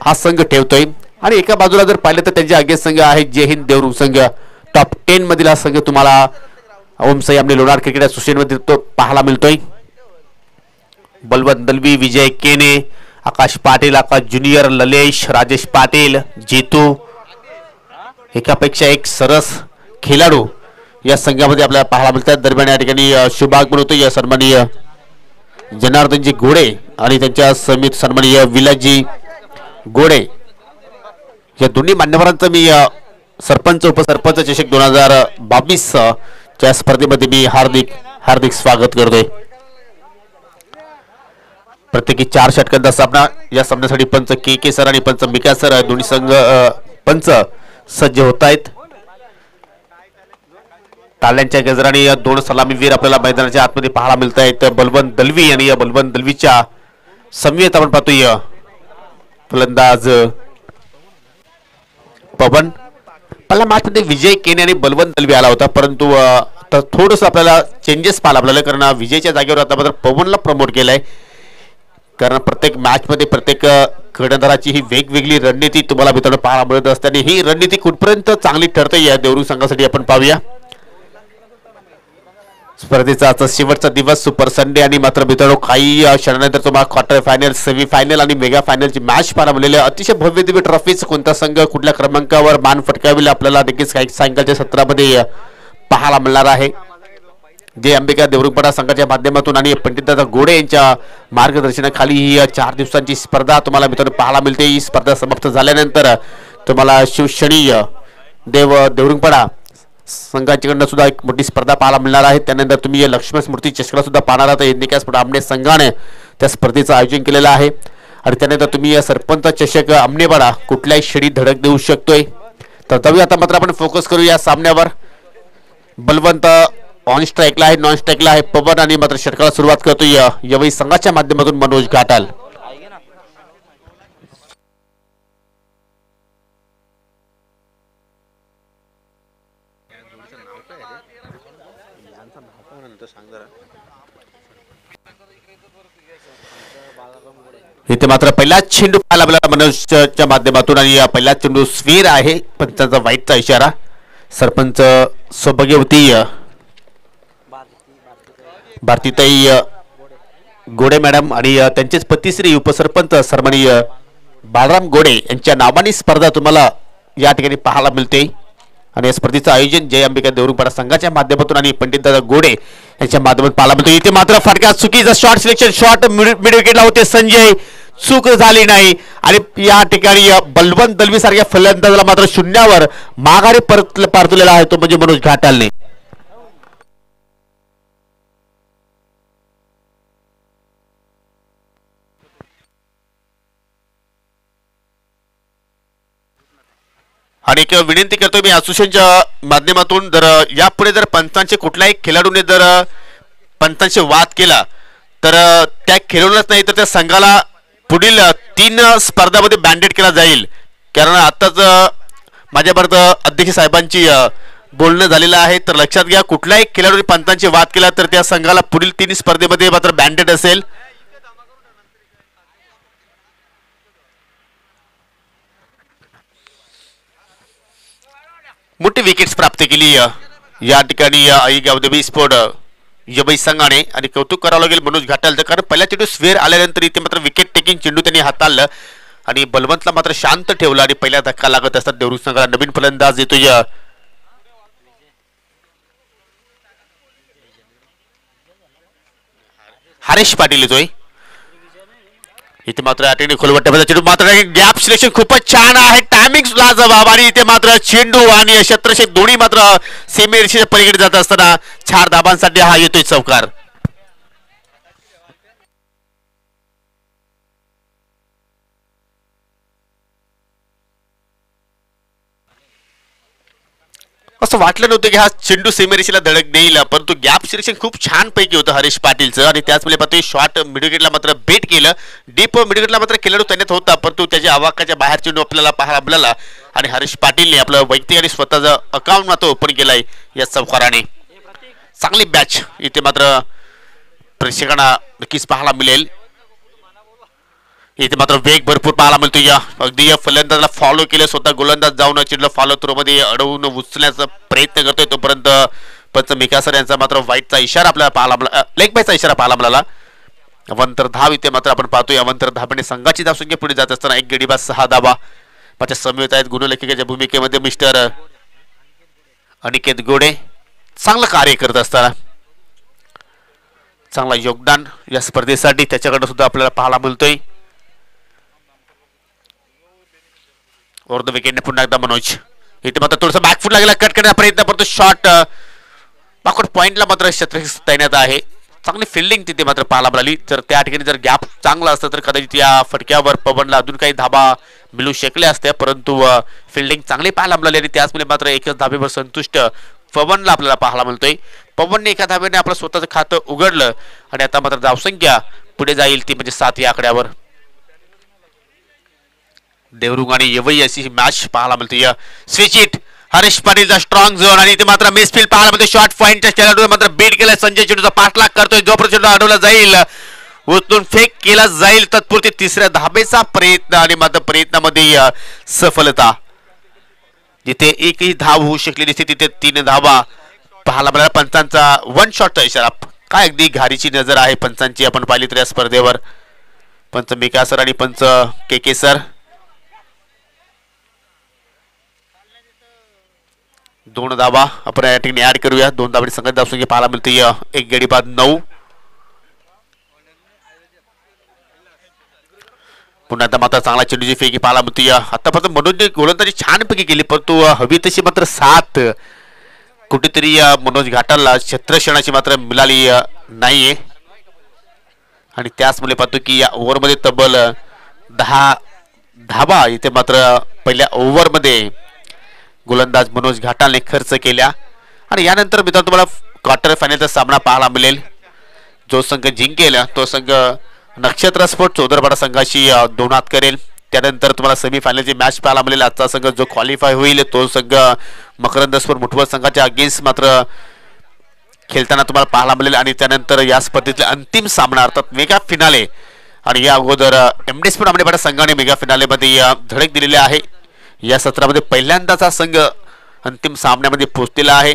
हा संघ ठेवतोय आणि एका बाजूला जर पाहिलं तर त्यांचे आगे संघ आहे जय हिंद देवरुंग संघ. टॉप 10 मधील हा संघ तुम्हाला ओमसाई आमने लोणार क्रिकेट असोसिएशनमध्ये तो पाहायला मिळतोय. बलवंत दलवी, विजय केने, आकाश पाटील, आकाश ज्युनियर, ललेश, राजेश पाटील, जेतू एकापेक्षा एक सरस खेळाडू या संघामध्ये आपल्याला पाहायला मिळतात. दरम्यान या ठिकाणी शुभागमन होतो या सन्माननीय जनार्दनजी घोडे आणि त्यांच्या समित सन्माननीय विलासजी घोडे या दोन्ही मान्यवरांचं मी सरपंच उपसरपंच चषक 2022 च्या स्पर्धेमध्ये मी हार्दिक स्वागत करतोय. प्रत्येकी 4 षटकांचा सामना. या सामन्यासाठी पंच के सर आणि पंच मिका सर दोन्ही संघ पंच सज्ज होत आहेत. टाळ्यांच्या गजराने 2 सलामीवीर आपल्याला मैदानाच्या आतमध्ये पाहायला मिळत आहेत. बलवंत दलवी आणि या बलवंत दलवीच्या समवेत आपण पाहतोय फलंदाज पवन. पहिल्या मॅच मध्ये विजय केने आणि बलवंत दलवी आला होता, परंतु थोडंसं आपल्याला चेंजेस पाहायला मिळालं कारण विजयच्या जागेवर आता मात्र पवनला प्रमोट केलंय. कारण प्रत्येक मॅच मध्ये प्रत्येक कर्णधाराची ही वेगवेगळी रणनीती तुम्हाला मित्रांनो पाहायला मिळत असते आणि ही रणनीती कुठपर्यंत चांगली ठरते या देवरुंग संघासाठी आपण पाहूया. स्पर्धेचा आजचा शेवटचा दिवस सुपर संडे आणि मात्र मित्रांनो काही क्षणानंतर तुम्हाला क्वार्टर फायनल, सेमी फायनल आणि मेगा फायनलची मॅच पाहायला मिळाली. अतिशय भव्य दिव्य ट्रॉफीज कोणता संघ कुठल्या क्रमांकावर मान फटकावेल आपल्याला नक्कीच काही सायंकाळच्या सत्रामध्ये पाहायला मिळणार आहे. जे अंबिका देवरुंगपाडा संघाच्या माध्यमातून आणि पंडितदादा घोडे यांच्या मार्गदर्शनाखाली ही 4 दिवसांची स्पर्धा तुम्हाला मित्रांनो पाहायला मिळते. ही स्पर्धा समाप्त झाल्यानंतर तुम्हाला शिवशनी देवरुंगपाडा संघाच्याकडनं सुद्धा एक मोठी स्पर्धा पाहायला मिळणार आहे. त्यानंतर तुम्ही या लक्ष्मण स्मृती चषकाला सुद्धा पाहणार आहात. निकास आमने संघाने त्या स्पर्धेचं आयोजन केलेलं आहे आणि त्यानंतर तुम्ही या सरपंच चषक आमनेपाडा कुठल्याही क्षणी धडक देऊ शकतोय. तर तरी आता मात्र आपण फोकस करू या सामन्यावर. बलवंत ऑन स्ट्राईकला आहे, नॉन स्ट्राईकला आहे पवन आणि मात्र षटकाला सुरुवात करतोय यवई संघाच्या माध्यमातून मनोज घाटाल. इथे मात्र पहिलाच चेंडू पाहायला मिळाला मनोजच्या माध्यमातून आणि पहिला चेंडू स्वीर आहे पण त्याचा वाईटचा इशारा. सरपंच सौभाग्यवती भारतीताई गोडे मॅडम आणि त्यांचेच पतिश्री उपसरपंच सन्माननीय बाळराम गोडे यांच्या नावाने स्पर्धा तुम्हाला या ठिकाणी पाहायला मिळते आणि या स्पर्धेचं आयोजन जय अंबिका देवरुंगपाडा संघाच्या माध्यमातून आणि पंडितदादा घोडे यांच्या माध्यमातून पाहायला मिळतो. इथे मात्र फटका चुकीचा शॉट सिलेक्शन, शॉट मिड विकेटला होते संजय, चूक झाली नाही आणि या ठिकाणी बलवंत दलवी सारख्या फलंदाजाला मात्र शून्यावर माघारी परतलेला आहे तो म्हणजे मनोज घाटालने. आणि एक विनंती करतोय मी असोसिएशनच्या माध्यमातून जर यापुढे जर पंचांचे कुठल्याही खेळाडूने जर पंचांशी वाद केला तर त्या खेळाडूलाच नाही तर त्या संघाला पुढील 3 स्पर्धामध्ये बँडेड केला जाईल. कारण आताच माझ्याबरोबर अध्यक्ष साहेबांची बोलणं झालेलं आहे. तर लक्षात घ्या कुठल्याही खेळाडूने पंचांशी वाद केला तर त्या संघाला पुढील 3 स्पर्धेमध्ये मात्र बँडेड असेल. मोठी विकेट्स प्राप्त केली या ठिकाणी आई गावदेवी स्पोर्ट यवई संघाने आणि कौतुक करावं लागेल मनोज घाटालचं कारण पहिल्या चेंडू स्वेर आल्यानंतर इथे मात्र विकेट टेकिंग चेंडू त्यांनी हाताळलं आणि बलवंतला मात्र शांत ठेवलं आणि पहिला धक्का लागत असतात देवरुंग संघाला. नवीन फलंदाज येतोय हरेश पाटील येतोय. इथे मात्र अटेंडी खोलवट्यामध्ये चेंडू मात्र गॅप सिलेक्शन खूपच छान आहे, टायमिंग लाजवाब आणि इथे मात्र चेंडू आणि क्षेत्रक्षक दोन्ही मात्र सीमेरेषेच्या पलीकडे जात असताना 4 धाबांसाठी हा येतोय चौकार. असं वाटलं नव्हतं की हा चेंडू सीमेरेषेला धडक देईल परंतु गॅप सिलेक्शन खूप छान पैकी होतं हरेश पाटीलचं आणि त्याचवेळी पाहतोय शॉट मिडविकेटला मात्र बेट केलं. डीप मिडविकेटला मात्र खेळाडू तैनात होता परंतु त्याच्या आवाकाच्या बाहेर चेंडू आपल्याला पाहायला मिळाला आणि हरेश पाटीलने आपलं वैयक्तिक आणि स्वतःचं अकाउंट मात्र ओपन केलंय या चौकाराने. चांगली मॅच इथे मात्र प्रेक्षकांना नक्कीच पाहायला मिळेल. इथे मात्र वेग भरपूर पाहायला मिळतो. या अगदी या फलंदाजाला फॉलो केलं, स्वतः गोलंदाज जाऊन चिडलं, फॉलो थ्रो मध्ये अडवून उचलण्याचा प्रयत्न करतोय. तोपर्यंत पंच मिकासर यांचा मात्र वाईटचा इशारा आपल्याला पाहायला, लेग बायचा इशारा पाहायला मिळाला. अवंतर धाव इथे मात्र आपण पाहतोय. अवंतर धाबने संघाची धावसंख्या पुढे जात असताना एक गडी बाद 6 धावा माझ्या समवेत आहेत. गुणलेखिकेच्या भूमिकेमध्ये मिस्टर अनिकेत गोडे चांगलं कार्य करत असताना चांगला योगदान या स्पर्धेसाठी त्याच्याकडे सुद्धा आपल्याला पाहायला मिळतोय. ओव्हर द विकेटने पुन्हा एकदा मनोज इथे मात्र थोडंसं बॅकफूट लागला, कट करण्याचा प्रयत्न करतो. शॉट बाकड पॉइंटला मात्र शतरक्षक तैनात आहे. चांगली फिल्डिंग तिथे मात्र पाहायला मिळाली. जर त्या ठिकाणी जर गॅप चांगला असतं तर कदाचित या फटक्यावर पवनला अजून काही धाबा मिळू शकले असते, परंतु फिल्डिंग चांगली पाहायला मिळाली आणि त्याचमुळे मात्र एकच धाबेवर संतुष्ट पवनला आपल्याला पाहायला मिळतोय. पवनने एका धाब्याने आपलं स्वतःचं खातं उघडलं आणि आता मात्र धावसंख्या पुढे जाईल ती म्हणजे 7 या आकड्यावर. देवरुंग आणि येवई अशी ही मॅच पाहायला मिळते. स्विच इट हरीश पाटीलचा स्ट्रॉंग झोन आणि इथे मात्र मिसफील्ड पाहायला मिळते. शॉर्ट पॉइंटच्या खेळाडू मात्र बीट केलाय. संजय चेंडूचा पाठलाग करतोय, जोपर्यंत चेंडू अडवला जाईल उचलून फेक केला जाईल. तत्पुरती तिसऱ्या धाबेचा प्रयत्न आणि मात्र प्रयत्नामध्ये सफलता. जिथे एकही धाव होऊ शकली नसती तिथे 3 धावा पाहायला मिळाला. पंचांचा वन शॉटचा इशारा. काय अगदी घारीची नजर आहे पंचांची आपण पाहिली तर या स्पर्धेवर. पंच मिका सर आणि पंच के सर 2 धावा आपण या ठिकाणी ऍड करूया. 2 धावांनी संघाची धावसंख्या पाहायला मिळते. एक गडी बाद 9. पुन्हा आता मात्र चांगला चेंडूची फेकी पाहायला मिळते. आतापर्यंत मनोजने गोलंदाजी छानपैकी केली, परंतु हवी तशी मात्र साथ कुठेतरी मनोज घाटाला क्षेत्रक्षणाची मात्र मिळाली नाहीये आणि त्याचमुळे पाहतो की या ओव्हरमध्ये तब्बल 10 धावा इथे मात्र पहिल्या ओव्हरमध्ये गोलंदाज मनोज घाटालने खर्च केल्या. आणि यानंतर मित्रांनो तुम्हाला क्वार्टर फायनलचा सामना पाहायला मिळेल. जो संघ जिंकेल तो संघ नक्षत्र स्पोर्ट चौदरपाडा संघाशी 2 हात करेल. त्यानंतर तुम्हाला सेमीफायनलची मॅच पाहायला मिळेल. आजचा संघ जो क्वालिफाय होईल तो संघ मकरंद स्पोर्ट मुठवत संघाच्या अगेन्स्ट मात्र खेळताना तुम्हाला पाहायला मिळेल. आणि त्यानंतर या स्पर्धेतला अंतिम सामना अर्थात मेगा फिनाले आणि या अगोदर एमडी स्पोर्ट आंबेपाडा संघाने मेगा फिनालेमध्ये धडक दिलेली आहे. या सत्रामध्ये पहिल्यांदाच हा संघ अंतिम सामन्यामध्ये पोहोचलेला आहे.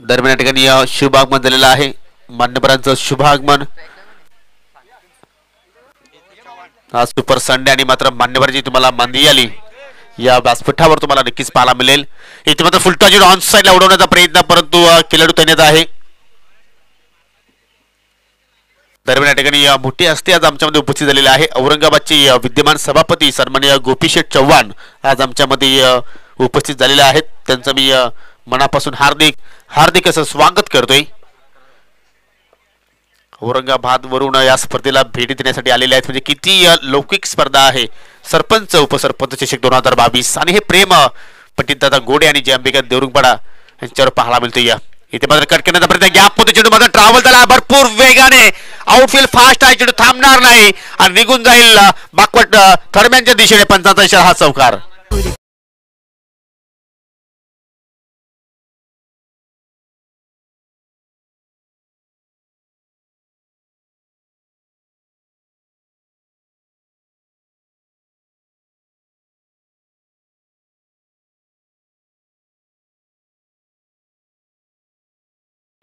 दरम्यान या ठिकाणी शुभ आगमन झालेलं आहे. मान्यवरांचं शुभ आगमन. हा सुपर संडे आणि मात्र मान्यवरांची तुम्हाला मांदी आली या व्यासपीठावर तुम्हाला नक्कीच पाहायला मिळेल. इथे मात्र फुलटॉची ऑन साईडला उडवण्याचा प्रयत्न, परंतु खेळाडू तैनात आहे. दरम्यान या ठिकाणी मोठी हस्ती आज आमच्यामध्ये उपस्थित झालेली आहे. औरंगाबादचे विद्यमान सभापती सन्माननीय गोपीशेठ चव्हाण आज आमच्यामध्ये उपस्थित झालेले आहेत. त्यांचं मी मनापासून हार्दिक हार्दिक असं स्वागत करतोय. औरंगाबाद वरून या स्पर्धेला भेट देण्यासाठी आलेले आहेत. म्हणजे किती लौकिक स्पर्धा आहे. सरपंच उपसरपंच चषक 2022 आणि हे प्रेम पंडितदादा गोडे आणि जयंबिका देवरुंगपाडा यांच्यावर पाहायला मिळतो. इथे मात्र कट करण्याचा प्रयत्न, गॅप मध्ये चेंडू मात्र ट्रॅव्हल झाला भरपूर वेगाने. आउटफील्ड फास्ट आहे, चेंडू थांबणार नाही आणि निघून जाईल बाकवट थर्डमॅनच्या दिशेने. पंचाचा इशारा, हा चौकार.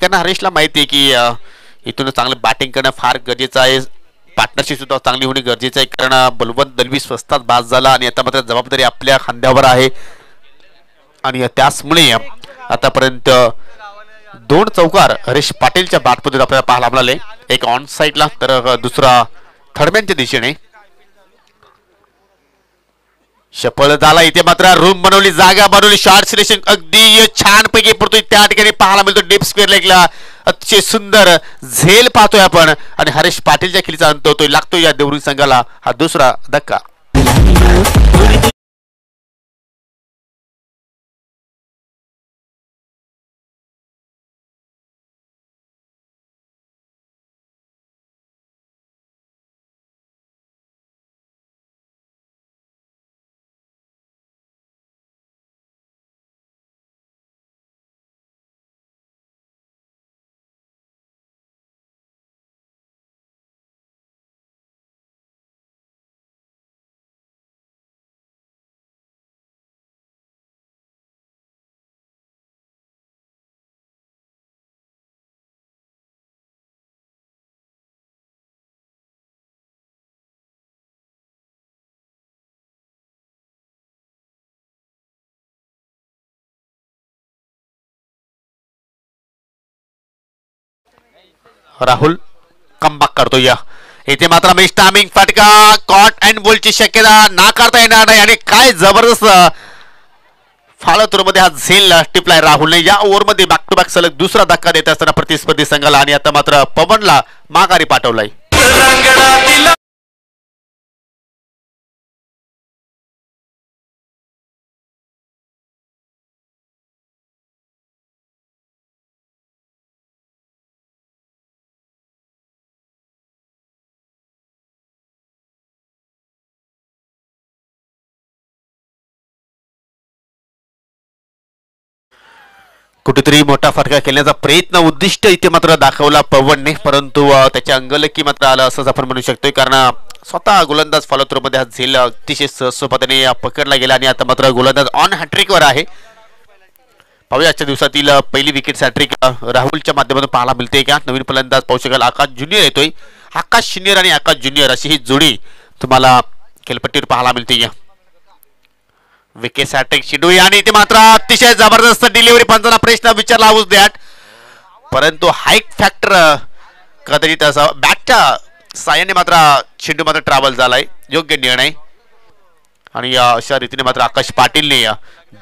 त्यांना हरीशला माहिती आहे की इथून चांगलं बॅटिंग करणं फार गरजेचं आहे. पार्टनरशिप सुद्धा चांगली होणे गरजेचं आहे, कारण बलवंत दलवी स्वस्तात बाद झाला आणि आता मात्र जबाबदारी आपल्या खांद्यावर आहे. आणि त्याचमुळे आतापर्यंत 2 चौकार हरीश पाटीलच्या बॅटमधून आपल्याला पाहायला मिळाले. एक ऑन साईडला तर दुसरा थर्डमॅनच्या दिशेने. सफळ झाला. इथे मात्र रूम बनवली, जागा बनवली, शॉर्ट सिलेक्शन अगदी छान पैकी पडतोय. त्या ठिकाणी पाहायला मिळतो डीप स्क्वेअर लेगला अतिशय सुंदर झेल पाहतोय आपण आणि हरीश पाटीलच्या खिलीचा अंत होतोय. लागतोय या देवरुंग संघाला हा दुसरा धक्का. राहुल कमबॅक करतो या इथे मात्र मिस टायमिंग फटका कॉट अँड बोलची शक्यता नाकारता येणार नाही आणि काय जबरदस्त फाळतूरमध्ये हा झेल टिपलाय राहुलने या ओव्हरमध्ये बॅक टू बॅक सलग दुसरा धक्का देत असताना प्रतिस्पर्धी संघाला आणि आता मात्र पवनला माघारी पाठवलाय. कुठेतरी मोठा फटका खेळण्याचा प्रयत्न उद्दिष्ट इथे मात्र दाखवला पवनने परंतु त्याच्या अंगलकी मात्र आलं असंच आपण म्हणू शकतोय कारण स्वतः गोलंदाज फॉलोथ्रोमध्ये हा झेल अतिशय सहजपणे पकडला गेला आणि आता मात्र गोलंदाज ऑन हॅट्रिकवर आहे. पाहूया आजच्या दिवसातील पहिली विकेट हॅट्रिक राहुलच्या माध्यमातून पाहायला मिळते का नवीन फलंदाज पाहू शकाल आकाश ज्युनियर येतोय. आकाश सिनियर आणि आकाश ज्युनियर अशी ही जोडी तुम्हाला खेळपट्टीवर पाहायला मिळते. विकेट हॅट्रिक शिडू आणि ते मात्र अतिशय जबरदस्त डिलिव्हरी पंचांना प्रश्न विचारला हाऊस दॅट परंतु हाईक फॅक्टर कदाचित असं बॅटच्या साह्याने मात्र चेंडू मात्र ट्रॅव्हल झालाय योग्य निर्णय आणि अशा रीतीने मात्र आकाश पाटीलने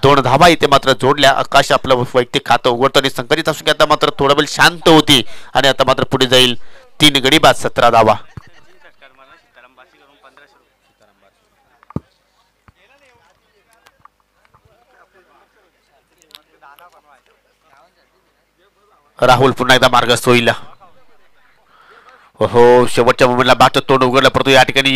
2 धावा इथे मात्र जोडल्या. आकाश आपलं वैयक्तिक खातं उघडतो आणि संघटित असू की आता मात्र थोडा वेळ शांत होती आणि आता मात्र पुढे जाईल 3 गडी बाद 17 धावा. राहुल पुन्हा एकदा मार्गस्थ होईल. हो शेवटच्या मोमेंटला बॅट तोंड उघडलं परंतु या ठिकाणी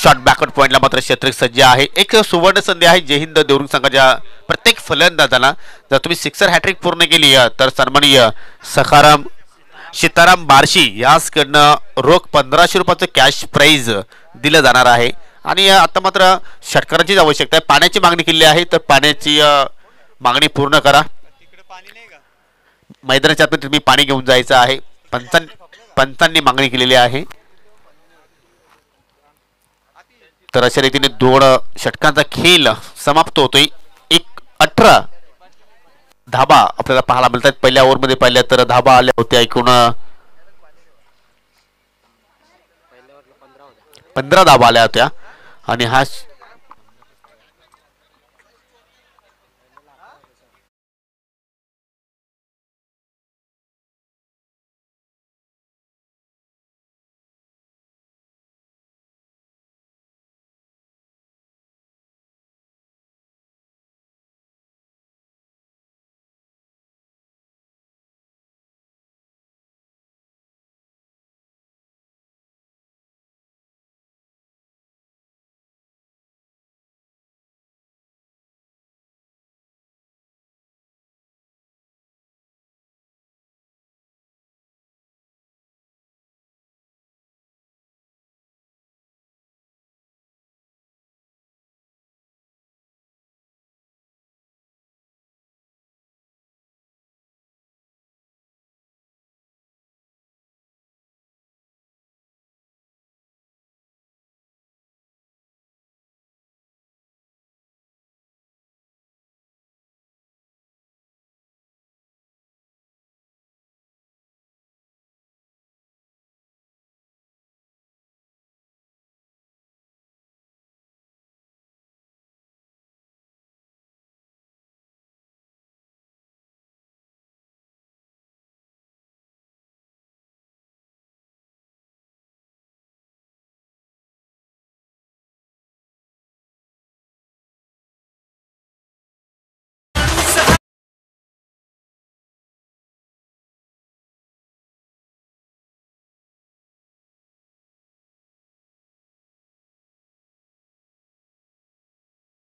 शॉर्ट बॅकवर्ड पॉइंटला मात्र क्षेत्रिक सज्ज आहे. एक सुवर्ण संधी आहे जय हिंद देवरुंग संघाच्या प्रत्येक फलंदाजाला जर तुम्ही सिक्सर हॅट्रिक पूर्ण केली तर सन्माननीय सखाराम सीताराम बारशी याचकडनं रोख 1500 रुपयाचं कॅश प्राइज दिलं जाणार आहे आणि आता मात्र षटकारांचीच आवश्यकता आहे. पाण्याची मागणी केली आहे तर पाण्याची मागणी पूर्ण करा. मैदानाच्या आतमध्ये तुम्ही पाणी घेऊन जायचं आहे. पंचांनी मागणी केलेली आहे तर अशा रीतीने 2 षटकांचा खेळ समाप्त होतोय. 18 धाबा आपल्याला पाहायला मिळतात. पहिल्या ओव्हरमध्ये पाहिल्या तर धाबा आल्या होत्या एकूण 15 धाबा आल्या होत्या आणि हा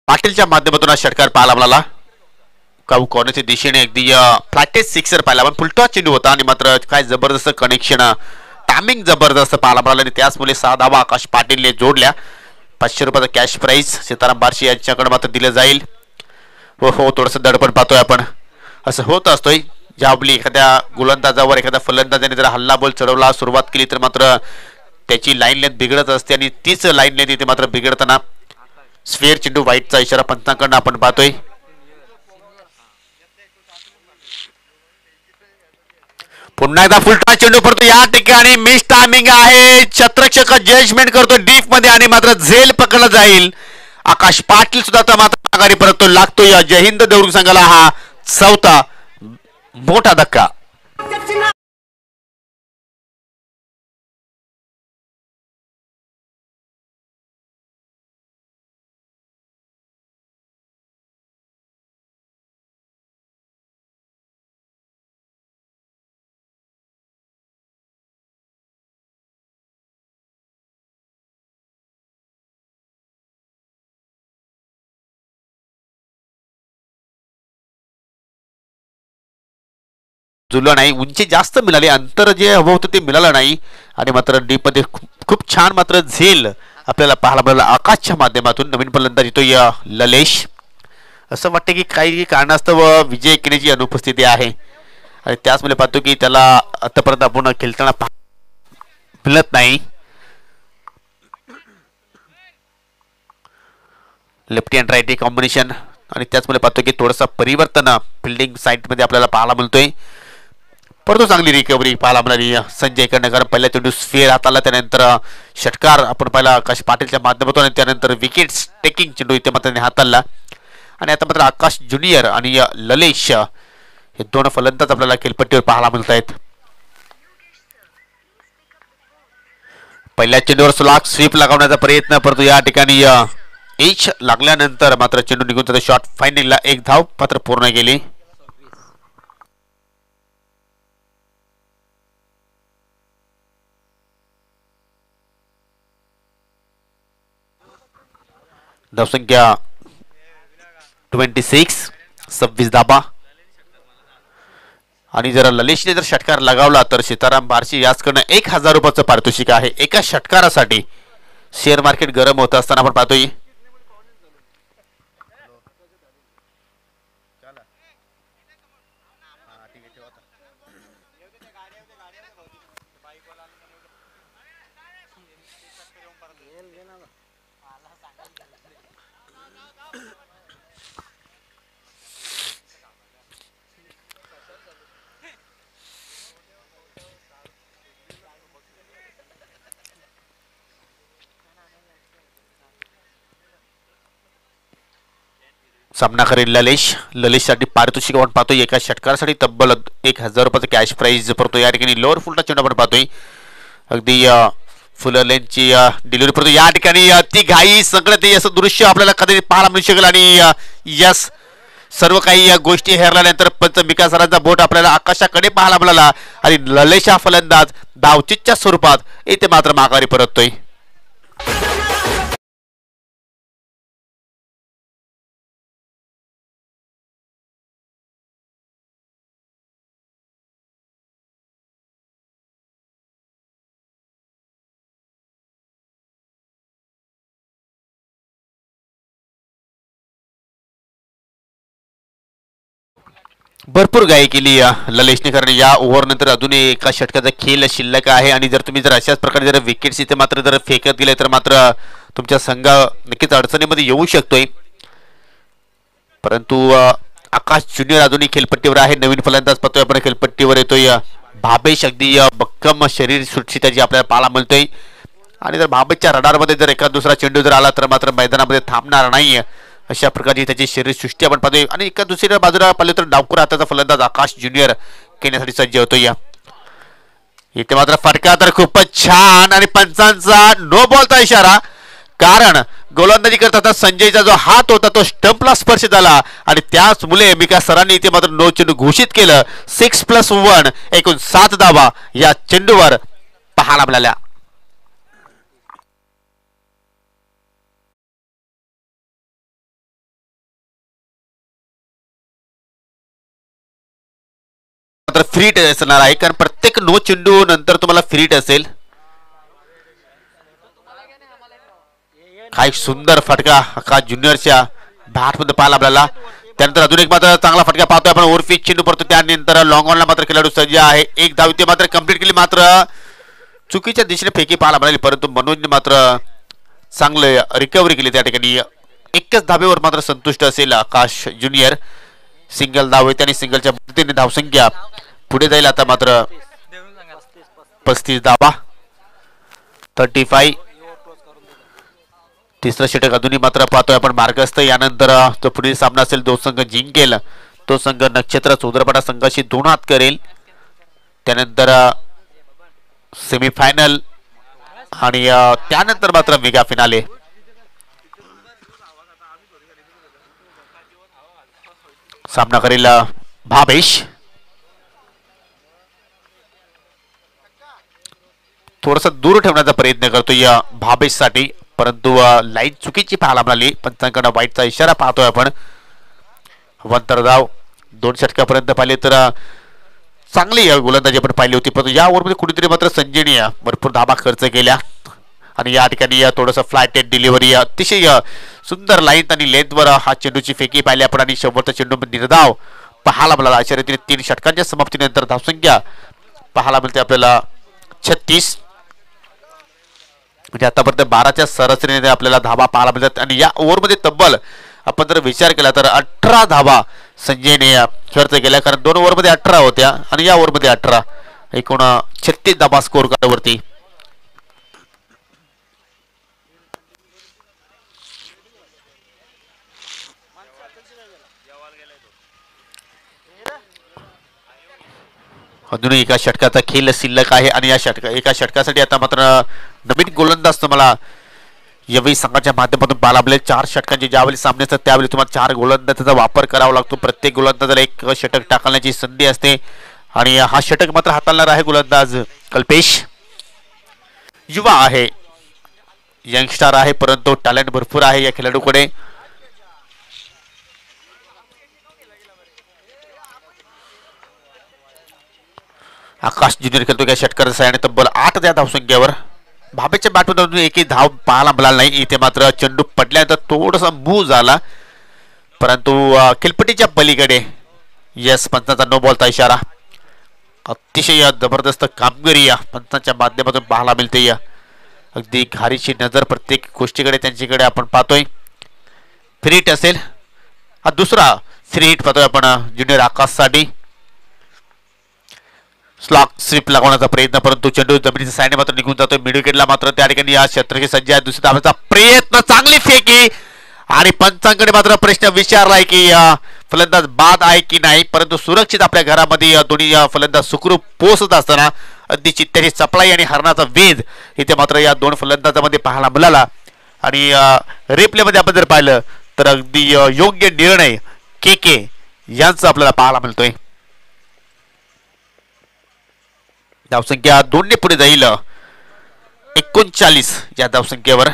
पाटीलच्या माध्यमातून हा षटकार पाहायला मिळाला. काऊ कॉर्नरच्या दिशेने अगदी फ्लॅटेस्ट सिक्सर पाहिला पण फुलटॉस चेंडू होता आणि मात्र काय जबरदस्त कनेक्शन टायमिंग जबरदस्त पाहायला मिळाला आणि त्याचमुळे 6 धावा आकाश पाटीलने जोडल्या. 500 रुपयाचा कॅश प्राइज सीताराम बारशी यांच्याकडे मात्र दिलं जाईल. हो थोडंसं दडपण पाहतोय आपण असं होत असतोय ज्यावेळी एखाद्या गोलंदाजावर एखाद्या फलंदाजाने जर हल्ला बॉल चढवला सुरुवात केली तर मात्र त्याची लाईन लेंथ बिघडत असते आणि तीच लाईन लेंथ इथे मात्र बिघडताना स्फेअर चेंडू व्हाईटचा इशारा पंचांकडून आपण पाहतोय. पुन्हा एकदा फुलटॉस चेंडू पडतो या ठिकाणी मिस टायमिंग आहे. शतरक्षक जजमेंट करतो डीप मध्ये आणि मात्र झेल पकडला जाईल. आकाश पाटील सुद्धा आता मात्र माघारी परततो. लागतो या जय हिंद देवरुख संघाला हा चौथा मोठा धक्का. जुळलं नाही. उंची जास्त मिळाली, अंतर जे हवं होतं ते मिळालं नाही आणि मात्र डीप मध्ये खूप छान मात्र झेल आपल्याला पाहायला मिळाला. आकाशच्या माध्यमातून नवीन फलंदाज येतोय ललेश. असं वाटतं की काही कारणास्तव विजय केण्याची अनुपस्थिती आहे आणि त्याचमुळे पाहतो की त्याला आतापर्यंत आपण खेळताना मिळत नाही. लेफ्टी अँड राईटी कॉम्बिनेशन आणि त्याचमुळे पाहतो की थोडंसं परिवर्तन फिल्डिंग साईडमध्ये आपल्याला पाहायला मिळतोय. परंतु चांगली रिकव्हरी पाहायला मिळाली संजय कडनं, कारण पहिल्या चेंडू स्फेअर हाताला, त्यानंतर षटकार आपण पाहिला आकाश पाटीलच्या माध्यमातून आणि त्यानंतर विकेट टेकिंग चेंडू इथे मात्र हाताळला. आणि आता मात्र आकाश ज्युनियर आणि ललेश हे दोन फलंदाज आपल्याला खेळपट्टीवर पाहायला मिळत आहेत. पहिल्या चेंडूवर स्लॉग स्वीप लगावण्याचा प्रयत्न, परंतु या ठिकाणी एच लागल्यानंतर मात्र चेंडू निघून जातो. शॉट फायनलला एक धाव मात्र पूर्ण केली. धावसंख्या 26, 26 धाबा. आणि जर ललेशने जर षटकार लगावला तर सीताराम बारशी याचकडनं 1000 रुपयाचं पारितोषिक आहे एका षटकारासाठी. शेअर मार्केट गरम होत असताना आपण पाहतोय सामना करेल ललेशसाठी पारितोषिक आपण पाहतोय एका षटकारासाठी तब्बल 1000 रुपयाचं कॅश प्राइज पडतो. या ठिकाणी लोअर फुलटा चेंडू आपण पाहतोय अगदी फुलर लेनची डिलिव्हरी पडतो. या ठिकाणी ती घाई संकट असं दृश्य आपल्याला कधी पाहायला मिळू शकेल. आणि यस, सर्व काही या गोष्टी हेरल्यानंतर पंच मिका सरांचा बोट आपल्याला आकाशाकडे पाहायला मिळाला आणि ललेश हा फलंदाज धावचीच्या स्वरूपात इथे मात्र माघारी परततोय. भरपूर गाई केली ललेशने, कारण या ओव्हर नंतर अजून एका षटकाचा खेळ शिल्लक आहे. आणि जर तुम्ही जर अशाच प्रकारे जर विकेट्स इथे मात्र जर फेकत गेले तर मात्र तुमच्या संघ नक्कीच अडचणीमध्ये येऊ शकतोय. परंतु आकाश ज्युनियर अजूनही खेळपट्टीवर आहे. नवीन फलंदाज पाहतोय आपण खेळपट्टीवर येतोय भाबेश. अगदी भक्कम शरीर सृष्टी त्याची आपल्याला पाहायला मिळतोय. आणि जर भाबेशच्या रडारमध्ये जर एका दुसरा चेंडू जर आला तर मात्र मैदानामध्ये थांबणार नाही, अशा प्रकारची त्याची शरीरसृष्टी आपण पाहतोय. आणि एका दुसऱ्या बाजूला पाहिलं तर डावखुर हाताचा फलंदाज आकाश ज्युनियर खेळण्यासाठी सज्ज होतोय. इथे मात्र फटका तर खूपच छान आणि पंचांचा नो बॉलचा इशारा, कारण गोलंदाजी करताना संजयचा जो हात होता तो स्टंपला स्पर्श झाला आणि त्याच मुले मिका सरांनी इथे मात्र नो चेंडू घोषित केलं. 6+1 एकूण 7 धावा या चेंडूवर पाहायला मिळाल्या. फ्री हिट असणार आहे, कारण प्रत्येक नो चेंडू नंतर तुम्हाला फ्री हिट असेल. काय सुंदर फटका आकाश ज्युनियरच्या बॅट मध्ये पाहायला आपल्याला. त्यानंतर अजून एक मात्र चांगला फटका पाहतोय आपण. ओव्हरफिच चेंडू पडतो, त्यानंतर लॉंग ऑनला मात्र खेळाडू सज्ज आहे. एक धाव ते मात्र कंप्लीट केली, मात्र चुकीच्या दिशेने फेकी पाहायला मिळाली. परंतु मनोजने मात्र चांगले रिकव्हरी केली. त्या ठिकाणी एकच धावेवर मात्र संतुष्ट असेल आकाश ज्युनियर. सिंगल धाव येते आणि सिंगलच्या मदतीने धावसंख्या पुढे जाईल. आता मात्र 35 धावा 35. तिसरं षटक अजूनही मात्र पाहतोय आपण मार्गस्थ. यानंतर तो पुढील सामना असेल जो संघ जिंकेल तो संघ नक्षत्र चौदरपाडा संघाशी 2 हात करेल. त्यानंतर सेमीफायनल आणि त्यानंतर मात्र मेगा फिनाले. सामना करेल भावेश. थोडासा दूर ठेवण्याचा प्रयत्न करतोय भावेश साठी, परंतु लाईन चुकीची पाहायला मिळाली. पंचांकडे वाईटचा इशारा पाहतोय आपण. वंतरधाव 2 षटकापर्यंत पाहिले तर चांगली गोलंदाजी आपण पाहिली होती, परंतु या ओव्हरमध्ये कुठेतरी मात्र संजयने भरपूर धाबा खर्च केल्या आणि या ठिकाणी थोडंसं फ्लायटेड डिलिव्हरी अतिशय सुंदर लाईन आणि लेंथवर हा चेंडूची फेकी पाहिली आपण आणि शेवटचा चेंडू निर्धाव पाहायला मिळाला. अशा रीतीने 3 षटकांच्या समाप्तीनंतर धावसंख्या पाहायला मिळते आपल्याला 36. म्हणजे आतापर्यंत 12च्या सरासरीने आपल्याला धावा पाहायला मिळतात आणि या ओव्हरमध्ये तब्बल आपण जर विचार केला तर 18 धावा संजयने खर्च केल्या, कारण 2 ओव्हरमध्ये 18 होत्या आणि या ओव्हरमध्ये 18, एकूण 36 धावा स्कोर कार्डवरती. अजूनही एका षटकाचा खेळ शिल्लक आहे आणि या एका षटकासाठी आता मात्र नवीन गोलंदाज तुम्हाला यावेळी संघाच्या माध्यमातून पाहायला मिळेल. 4 षटकांचे ज्यावेळी सामने असतात त्यावेळी तुम्हाला 4 गोलंदाजाचा वापर करावा लागतो. प्रत्येक गोलंदाजाला एक षटक टाकण्याची संधी असते आणि हा षटक मात्र हाताळणार आहे गोलंदाज कल्पेश. युवा आहे, यंगस्टर आहे, परंतु टॅलेंट भरपूर आहे या खेळाडूकडे. आकाश ज्युनियर खेळतो या षटकाच्या सहाय्याने तब्बल 8 त्या धावसंख्येवर. भावेच्या बॅटमधून एकही धाव पाहायला मिळाला नाही. इथे मात्र चेंडू पडल्यानंतर थोडासा मूव झाला, परंतु खेळपट्टीच्या पलीकडे यस पंचांचा नो बॉलचा इशारा. अतिशय जबरदस्त कामगिरी या पंचांच्या माध्यमातून पाहायला मिळते. या अगदी घारीची नजर प्रत्येक गोष्टीकडे त्यांच्याकडे आपण पाहतोय. फ्री हिट असेल, हा दुसरा फ्री हिट पाहतोय आपण ज्युनियर आकाशसाठी. स्लॉक स्लिप लागवण्याचा प्रयत्न, परंतु चेंडू जमिनीच्या साईडने मात्र निघून जातोय. मिडविकेटला मात्र त्या ठिकाणी या क्षेत्रक्षी सज्ज आहे. दुसऱ्या धावाचा प्रयत्न, चांगली फेकी आणि पंचांकडे मात्र प्रश्न विचारलाय की फलंदाज बाद आहे की नाही, परंतु सुरक्षित आपल्या घरामध्ये दोन्ही फलंदाज सुखरूप पोहोचत असताना अगदी चित्त्याची चपळाई आणि हरणाचा वेध इथे मात्र या 2 फलंदाजामध्ये पाहायला मिळाला. आणि रिप्लेमध्ये आपण जर पाहिलं तर अगदी योग्य निर्णय के यांचा आपल्याला पाहायला मिळतोय. धावसंख्या 2 ने पुढे जाईल 39 या धावसंख्येवर.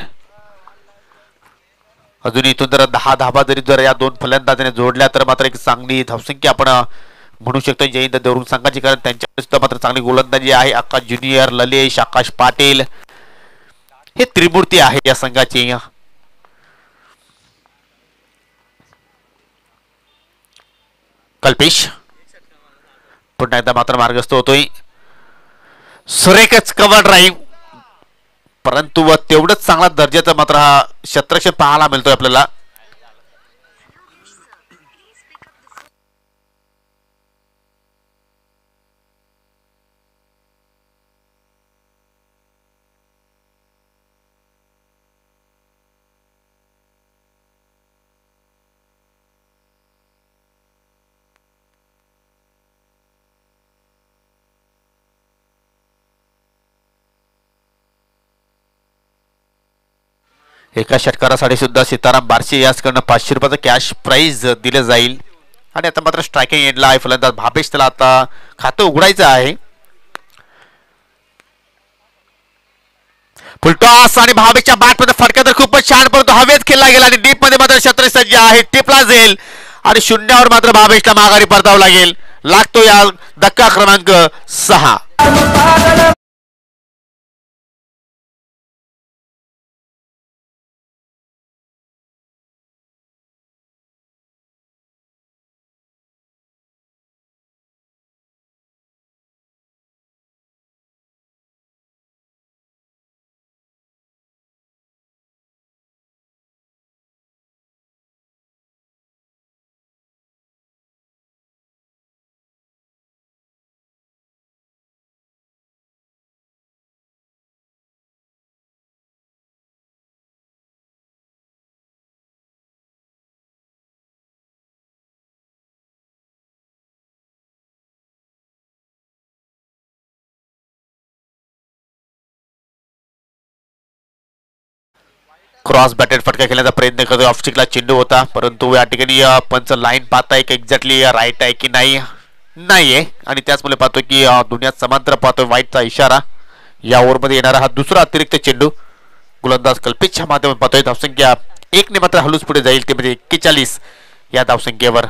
अजून इथून जर 10 धावा जरी जर या 2 फलंदाजाने जोडल्या तर मात्र एक चांगली धावसंख्या आपण म्हणू शकतो जयंत देवरुख संघाची, कारण त्यांच्या सुद्धा मात्र चांगली गोलंदाजी आहे. आकाश ज्युनियर, ललेश, आकाश पाटील हे त्रिमूर्ती आहे या संघाची. कल्पेश पुन्हा एकदा मात्र मार्गस्थ होतोय. सुरेखच कव्हर ड्राईव्ह, परंतु तेवढंच चांगला दर्जाचा मात्र हा क्षेत्रक्षण पाहायला मिळतोय आपल्याला. एका षटकारासाठी सुद्धा सीताराम बारशे याचकडनं 500 रुपयाचं कॅश प्राइज दिलं जाईल. आणि आता मात्र स्ट्रायकिंग एंडला आहे फलंदाज भावेश, त्याला आता खातं उघडायचं आहे. फुलटॉस आणि भावेशच्या बॅटमध्ये फटका तर खूपच छान, परंतु हवेत खेळला गेला आणि डीप मध्ये मात्र क्षेत्र सज्ज आहे. टिपला जाईल आणि शून्यावर मात्र भावेशला माघारी परतावं लागेल. लागतो या धक्का क्रमांक 6. क्रॉस बॅटेड फटका खेळण्याचा प्रयत्न करतोय. ऑफस्टिकला चेंडू होता, परंतु या ठिकाणी पंच लाईन पाहताय की एक्झॅक्टली राईट आहे की नाही, नाहीये. आणि त्याचमुळे पाहतोय की दुनियात समांतर पाहतोय वाईटचा इशारा. या ओव्हरमध्ये येणारा हा दुसरा अतिरिक्त चेंडू. गोलंदाज कल्पितच्या माध्यमातून पाहतोय. धावसंख्या एकने मात्र हलूच पुढे जाईल, ते म्हणजे 41 या धावसंख्येवर.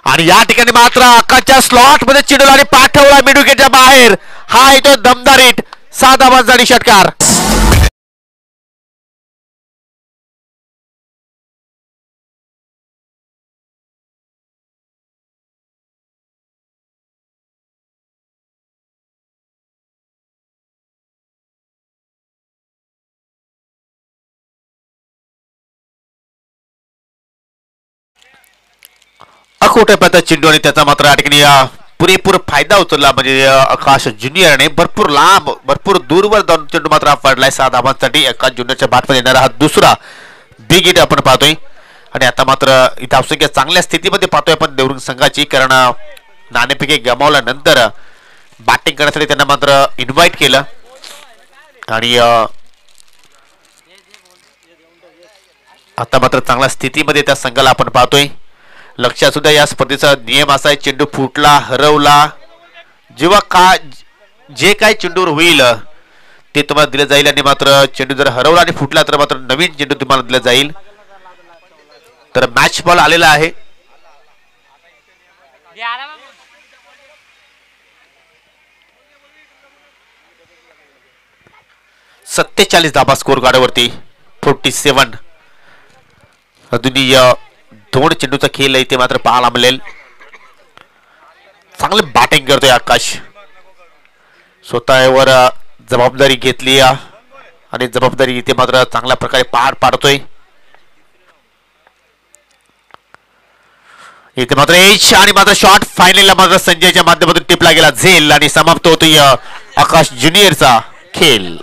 आणि या ठिकाणी मात्र आकाशच्या स्लॉट मध्ये चेंडूला आणि पाठवला मिड विकेटच्या बाहेर. हा येतो दमदार हिट, 6 धावांचा आणि षटकार. अखोटे पद्धत चेंडू आणि त्याचा मात्र या ठिकाणी पुरेपूर फायदा उचलला. म्हणजे आकाश ज्युनियरने भरपूर लांब भरपूर दूरवर जाऊन चेंडू मात्र पडलाय 6 धावांसाठी. आकाश ज्युनियरच्या बॅटमध्ये येणारा हा दुसरा बिग हिट आपण पाहतोय. आणि आता मात्र धावसंख्या चांगल्या स्थितीमध्ये पाहतोय आपण देवरुंग संघाची, कारण नाणेफेक गमावल्यानंतर बॅटिंग करण्यासाठी त्यांना मात्र इन्व्हाइट केलं. आणि आता मात्र चांगल्या स्थितीमध्ये त्या संघाला आपण पाहतोय. लक्षात सुद्धा या स्पर्धेचा नियम असा आहे, चेंडू फुटला हरवला जेव्हा का जे काय चेंडूवर होईल ते तुम्हाला दिलं जाईल. आणि मात्र चेंडू जर हरवला आणि फुटला तर मात्र नवीन चेंडू तुम्हाला दिला जाईल. तर मॅच बॉल आलेला आहे. सत्तेचाळीस धाबा स्कोर कार्डवरती 47. अजूनही 2 चेंडूचा खेळ आहे, ते मात्र पाहायला मिळेल. चांगले बॅटिंग करतोय आकाश, स्वतःवर जबाबदारी घेतली आणि जबाबदारी इथे मात्र चांगल्या प्रकारे पार पाडतोय. इथे मात्र एच आणि मात्र शॉट फायनलला मात्र संजयच्या माध्यमातून टिपला गेला झेल आणि समाप्त होतोय आकाश ज्युनियरचा खेळ.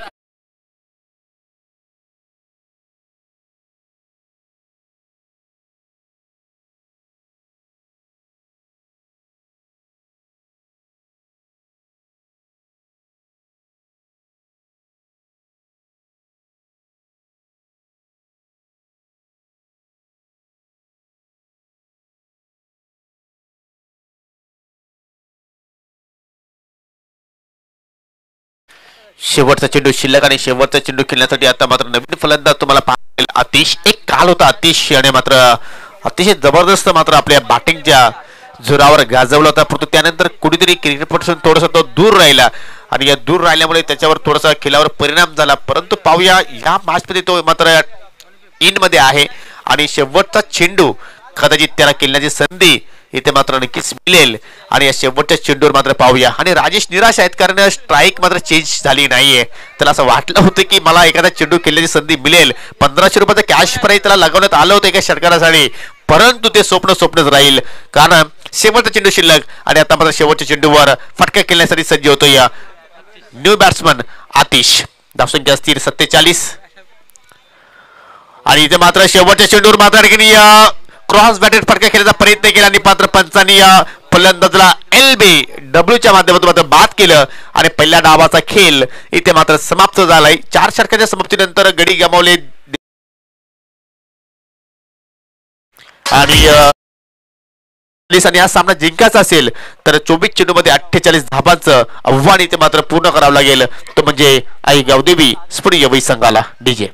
शेवटचा चेंडू शिल्लक आणि शेवटचा चेंडू खेळण्यासाठी आता मात्र नवीन फलंदाज तुम्हाला पाहायला आतिश. एक काल होता आतिश आणि मात्र अतिशय जबरदस्त मात्र आपल्या बॅटिंगच्या जोरावर गाजवला होता, परंतु त्यानंतर कुठेतरी क्रिकेटपासून थोडासा तो दूर राहिला आणि या दूर राहिल्यामुळे त्याच्यावर थोडासा खेळावर परिणाम झाला. परंतु पाहूया या मॅचमध्ये तो मात्र इन मध्ये आहे आणि शेवटचा चेंडू कदाचित त्याला खेळण्याची संधी इथे मात्र नक्कीच मिळेल. आणि या शेवटच्या चेंडूवर मात्र पाहूया. आणि राजेश निराश आहेत, कारण स्ट्राईक मात्र चेंज झाली नाहीये. त्याला असं वाटलं होतं की मला एखादा चेंडू खेळण्याची संधी मिळेल. 1500 रुपयाचं कॅश प्राईज त्याला लागवण्यात आलं होतं एका षटकारासाठी, परंतु ते स्वप्नच राहील, कारण शेवटचा चेंडू शिल्लक आणि आता मात्र शेवटच्या चेंडूवर फटका खेळण्यासाठी सज्ज होतो या न्यू बॅट्समन आतिश. धावसंख्या स्थिर 47. आणि इथे मात्र शेवटच्या चेंडूवर मात्र क्रॉस बॅटेड फटका खेळण्याचा प्रयत्न केला आणि मात्र पंचांनी फलंदाजला LBW माध्यमातून मात्र बाद केलं आणि पहिल्या डावाचा खेळ इथे मात्र समाप्त झालाय. 4 षटकाच्या समाप्तीनंतर गडी गमावले आणि हा सामना जिंकायचा असेल तर 24 चेंडूमध्ये 48 धाबांचं आव्हान इथे मात्र पूर्ण करावं लागेल. तो म्हणजे आई गावदेवी स्फुट यवई संघाला. DJ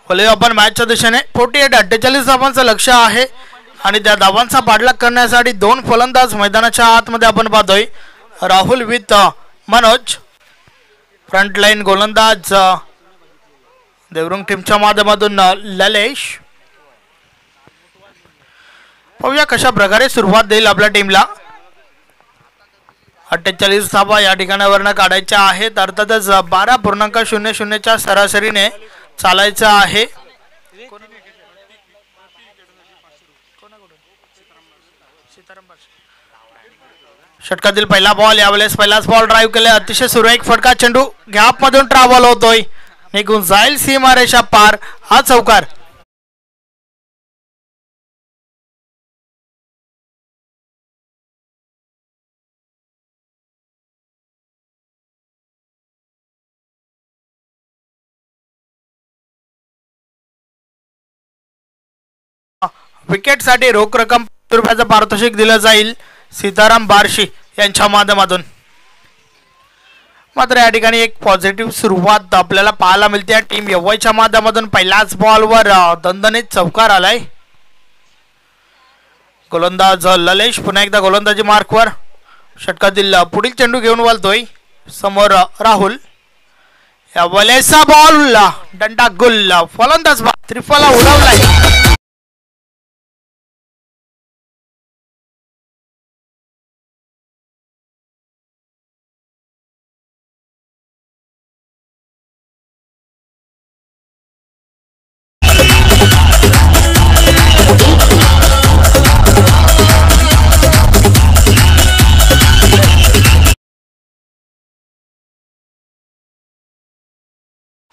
फॉलो आपण मॅचच्या दिशेने 48 धावांचं लक्ष आहे आणि त्या धावांचा पाठलाग करण्यासाठी दोन फलंदाज मैदानाच्या आतमध्ये आपण पाहतोय. Rahul with Manoj. Front line गोलंदाज देवरुंग टीमच्या माध्यमातून ललेश. पाहूया कशा प्रकारे सुरुवात देईल आपल्या टीमला. 48 धावा या ठिकाणावरनं काढायच्या आहेत. अर्थातच 12.00च्या सरासरीने चालायचं आहे. षटकातील पहिला बॉल. यावेळेस पहिलाच बॉल ड्राईव्ह केला. अतिशय सुरेख फटका. चेंडू गॅप मधून ट्रॅव्हल होतोय. निघून जाईल सीमारेषा पार. हा चौकार. विकेटसाठी रोख रक्कम ₹5 पारितोषिक दिलं जाईल सीताराम बार्शी यांच्या माध्यमातून. मात्र या ठिकाणी एक पॉझिटिव्ह सुरुवात आपल्याला पाहायला मिळते टीम यवयच्या माध्यमातून. पहिल्याच बॉलवर दणदणीत चौकार आलाय. गोलंदाज ललेश पुन्हा एकदा गोलंदाजी मार्कवर. षटकातील पुढील चेंडू घेऊन वळतोय. समोर राहुल. यावेळेचा बॉल दंडा गुल. फलंदाज त्रिफला उडवलाय.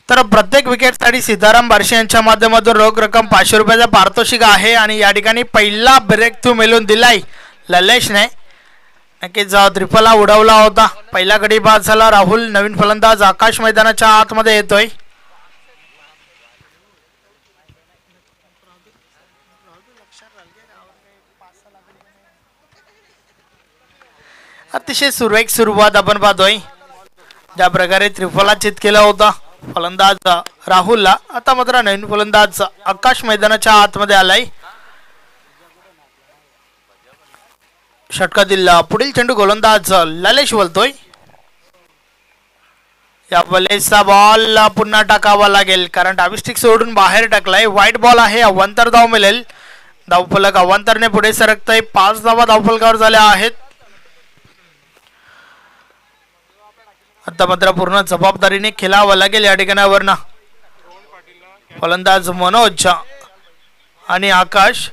तर प्रत्येक विकेटसाठी सीताराम बार्शी यांच्या माध्यमातून रोख रक्कम ₹500 पारितोषिक आहे. आणि या ठिकाणी पहिला ब्रेक थ्रू मिळून दिलाय ललेशने. नक्कीच त्रिफला उडवला होता. पहिला गडी बाद झाला. राहुल. नवीन फलंदाज आकाश मैदानाच्या आतमध्ये येतोय. अतिशय सुरेख सुरुवात आपण पाहतोय. ज्या प्रकारे त्रिफला चित केला होता फलंदाज राहुलला. आता मात्र नवीन फलंदाज आकाश मैदानाच्या आतमध्ये आलाय. षटकातील पुढील चेंडू गोलंदाज ललेश बोलतोय. या बॉलचा बॉल पुन्हा टाकावा लागेल कारण डावी स्टिक सोडून बाहेर टाकलाय. वाईट बॉल आहे. अवांतर धाव मिळेल. धावफलक अवांतरने पुढे सरकतोय. 5 धावा धावफलकावर झाल्या आहेत. आता मात्र पूर्ण जबाबदारीने खेळावं लागेल या ठिकाणावरनं. फलंदाज मनोज आणि आकाश.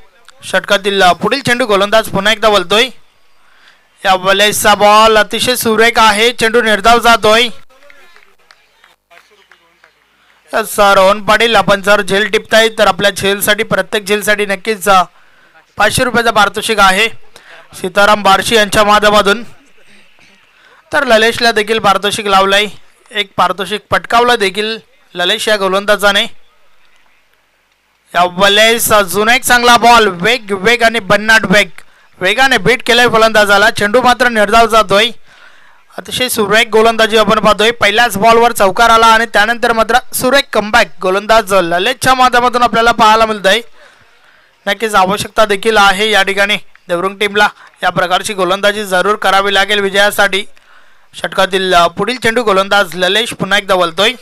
षटकातील पुढील चेंडू गोलंदाज पुन्हा एकदा बोलतोय. या बॉलचा बॉल अतिशय सुरेख आहे. चेंडू निर्धाव जातोय. रोहन पाटील आपण जर झेल टिपताय तर आपल्या झेलसाठी प्रत्येक झेलसाठी नक्कीच ₹500 पारितोषिक आहे सीताराम बार्शी यांच्या माध्यमातून. तर ललेशला देखील पारितोषिक लावलंय. एक पारितोषिक पटकावलं देखील ललेश या गोलंदाजाने. या बॉलेस अजून एक चांगला बॉल. वेग आणि भन्नाट वेगाने बीट केलाय फलंदाजाला. चेंडू मात्र निर्धाव जातोय. अतिशय सुरेख गोलंदाजी आपण पाहतोय. पहिल्याच बॉलवर चौकार आला आणि त्यानंतर मात्र सुरेख कमबॅक गोलंदाज ललेशच्या माध्यमातून आपल्याला पाहायला मिळतंय. नक्कीच आवश्यकता देखील आहे या ठिकाणी देवरुंग टीमला. या प्रकारची गोलंदाजी जरूर करावी लागेल विजयासाठी. षटकातील पुढील चेंडू गोलंदाज ललेश पुन्हा एकदा बोलतोय.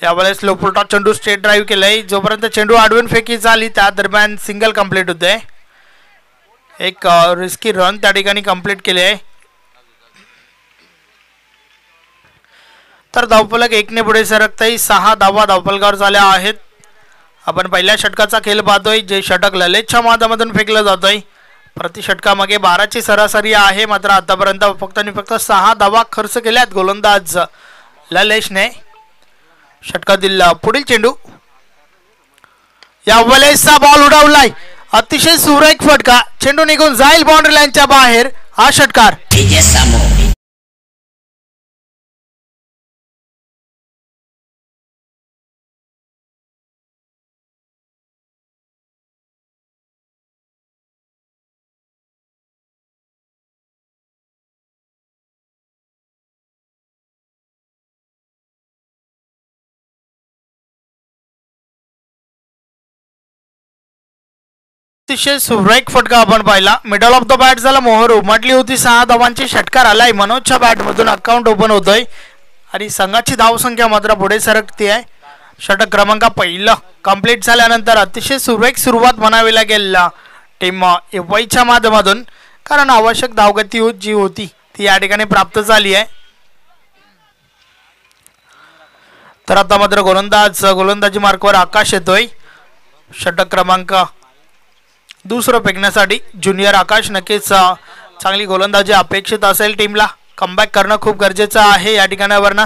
यावेळेस लोपुलटा चेंडू स्ट्रेट ड्राईव्ह केलाय. जोपर्यंत चेंडू आडवून फेकी झाली त्या दरम्यान सिंगल कंप्लीट होते. एक रिस्की रन त्या ठिकाणी कंप्लीट केले आहे. तर धावफलक 1ने पुढे सरकताही 6 धावा धावफलकावर झाल्या आहेत. आपण पहिल्या षटकाचा खेळ पाहतोय. जे षटक ललेशच्या माध्यमातून फेकलं जातोय. प्रति षटकामागे 12ची सरासरी आहे. मात्र आतापर्यंत फक्त आणि फक्त 6 धावा खर्च केल्यात गोलंदाज ललेशने. षटकातील पुढील चेंडू. या वेळेचा बॉल उडवलाय. अतिशय सुरेख फटका. चेंडू निघून जाईल बाउंड्री लाईनच्या बाहेर. हा षटकार. अतिशय सुरेख फटका आपण पाहिला. मिडल ऑफ द बॅट झाला मोहर उमटली होती. 6 धावांची षटकार आलाय. मनोजच्या बॅट मधून अकाउंट ओपन होतोय आणि संघाची धावसंख्या मात्र पुढे सरकते आहे. षटक क्रमांक पहिलं कंप्लीट झाल्यानंतर अतिशय सुरेख सुरुवात म्हणावी लागेल टीम एफआयच्या माध्यमातून, कारण आवश्यक धावगती जी होती ती या ठिकाणी प्राप्त झाली आहे. तर आता मात्र गोलंदाजी मार्कवर आकाश येतोय. षटक क्रमांक दुसरं फेकण्यासाठी ज्युनियर आकाश. नक्कीच चांगली गोलंदाजी अपेक्षित असेल टीमला. कमबॅक करणं खूप गरजेचं आहे या ठिकाणावरनं,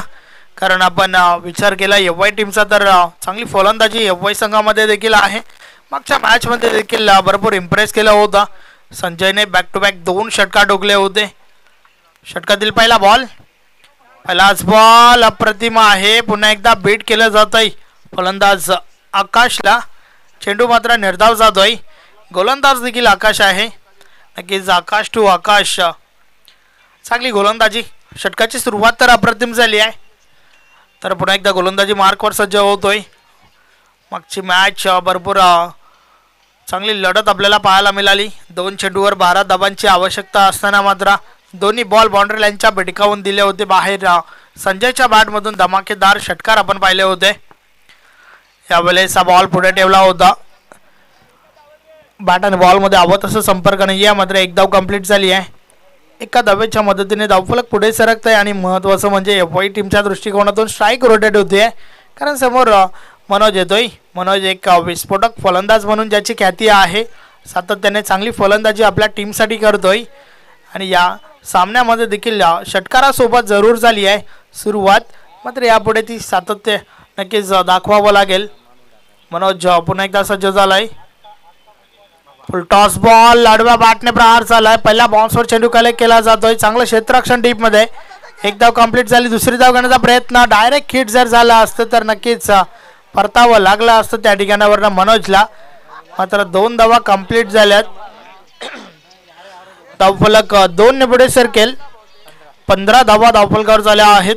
कारण आपण विचार केला एफआय टीमचा तर चांगली फलंदाजी एफआय संघामध्ये देखील आहे. मागच्या मॅचमध्ये देखील भरपूर इम्प्रेस केलं होतं. संजयने बॅक टू बॅक 2 षटकार ठोकले होते. षटकातील पहिला बॉल, पहिलाच बॉल अप्रतिम आहे. पुन्हा एकदा बीट केलं जात आहे फलंदाज आकाशला. चेंडू मात्र निर्धाव जातोय. गोलंदाज देखील आकाश आहे. नक्कीच आकाश टू आकाश चांगली गोलंदाजी. षटकाची सुरुवात तर अप्रतिम झाली आहे. तर पुन्हा एकदा गोलंदाजी मार्कवर सज्ज होतोय. मागची मॅच भरपूर चांगली लढत आपल्याला पाहायला मिळाली. 2 चेंडूवर 12 धावांची आवश्यकता असताना मात्र दोन्ही बॉल बाउंड्री लाईनच्या भेटकावून दिले होते बाहेर. संजयच्या बॅटमधून धमाकेदार षटकार आपण पाहिले होते. यावेळेस हा बॉल पुढे ठेवला होता. बॅट आणि बॉलमध्ये हवं तसं संपर्क नाही आहे. मात्र एक धाव कंप्लीट झाली आहे. एका धावेच्या मदतीने धावफलक पुढे सरकत आहे आणि महत्त्वाचं म्हणजे एफआय टीमच्या दृष्टिकोनातून स्ट्राईक रोटेट होते आहे, कारण समोर मनोज येतोय. मनोज एक विस्फोटक फलंदाज म्हणून ज्याची ख्याती आहे. सातत्याने चांगली फलंदाजी आपल्या टीमसाठी करतोय आणि या सामन्यामध्ये देखील षटकारासोबत जरूर झाली आहे सुरुवात. मात्र यापुढे ती सातत्य नक्कीच दाखवावं लागेल. मनोज पुन्हा एकदा सज्ज झालाय. फुल टॉस बॉल आडव्या बॅटने प्रहार झालाय. पहिला बाउन्सवर चेंडू कलेक्ट केला जातोय. चांगलं क्षेत्ररक्षण डीप मध्ये. एक धाव कंप्लीट झाली. दुसरी धाव घेण्याचा प्रयत्न. डायरेक्ट हिट जर झाला असतं तर नक्कीच परतावं लागलं असतं त्या ठिकाणावरनं मनोजला. मात्र 2 धावा कंप्लीट झाल्यात. धावफलक 2 ने पुढे सरकेल. 15 धावा धावफलकावर झाल्या आहेत.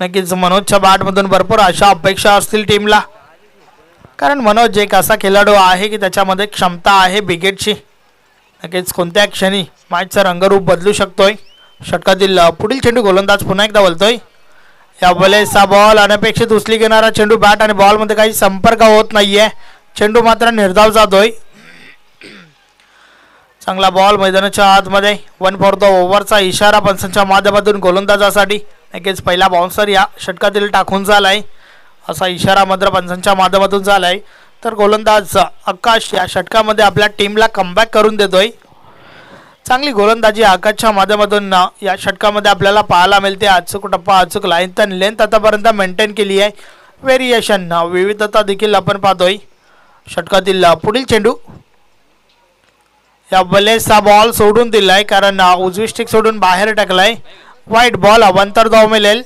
नक्कीच मनोजच्या बॅटमधून भरपूर आशा अपेक्षा असतील टीमला, कारण मनोज एक असा खेळाडू आहे की त्याच्यामध्ये क्षमता आहे विकेटची. नक्कीच कोणत्या क्षणी मॅचचा रंगरूप बदलू शकतोय. षटकातील पुढील चेंडू गोलंदाज पुन्हा एकदा बोलतोय. यावेळेस हा बॉल अनपेक्षित उचली घेणारा चेंडू. बॅट आणि बॉलमध्ये काही संपर्क होत नाहीये. चेंडू मात्र निर्धाव जातोय. चांगला बॉल मैदानाच्या आतमध्ये. 1 फॉर द ओव्हरचा इशारा पंचांच्या माध्यमातून गोलंदाजासाठी. नक्कीच पहिला बाउन्सर या षटकातील टाकून झालाय असा इशारा मात्र पंचांच्या माध्यमातून झालाय. तर गोलंदाज आकाश या षटकामध्ये आपल्या टीमला कमबॅक करून देतोय. चांगली गोलंदाजी आकाशच्या माध्यमातून या षटकामध्ये आपल्याला पाहायला मिळते. अचूक टप्पा, अचूक लेंथ आतापर्यंत मेंटेन केली आहे. व्हेरिएशन विविधता देखील आपण पाहतोय. षटकातील पुढील चेंडू. या वेळेस हा बॉल सोडून दिलाय, कारण उजवी स्टिक सोडून बाहेर टाकलाय. वाईट बॉल. अवंतर धाव मिळेल.